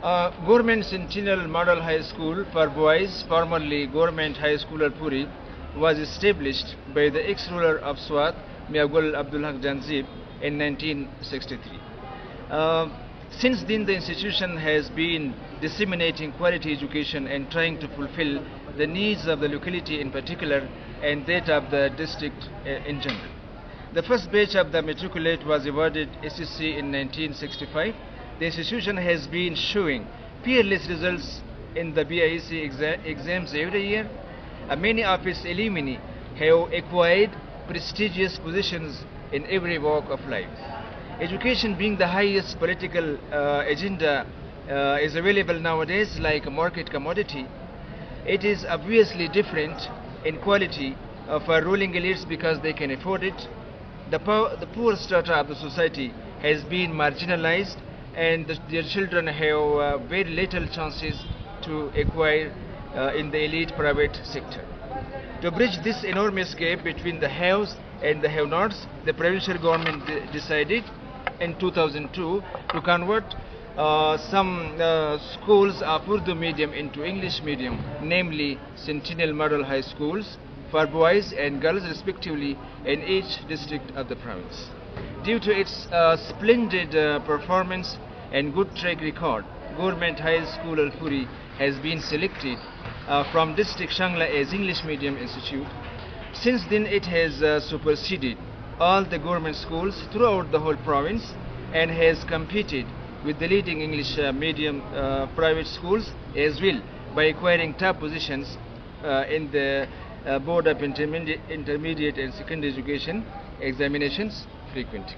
Government Cenntinial Model High School for boys, formerly Government High School Alpuri, was established by the ex-ruler of Swat, Miagul Abdul Haq Janzib, in 1963. Since then, the institution has been disseminating quality education and trying to fulfill the needs of the locality in particular and that of the district in general. The first batch of the matriculate was awarded SSC in 1965. The institution has been showing peerless results in the BIEC exams every year. Many of its alumni have acquired prestigious positions in every walk of life. Education being the highest political agenda is available nowadays like a market commodity. It is obviously different in quality for ruling elites because they can afford it. The poor strata of the society has been marginalized and their children have very little chances to acquire in the elite private sector. To bridge this enormous gap between the haves and the have-nots, the provincial government decided in 2002 to convert some schools of Urdu medium into English medium, namely Cenntinial Model High Schools for boys and girls respectively in each district of the province. Due to its splendid performance and good track record, Government High School Alpuri has been selected from District Shangla as English medium institute. Since then, it has superseded all the government schools throughout the whole province and has competed with the leading English medium private schools as well by acquiring top positions in the Board of Intermediate and Secondary Education examinations frequently.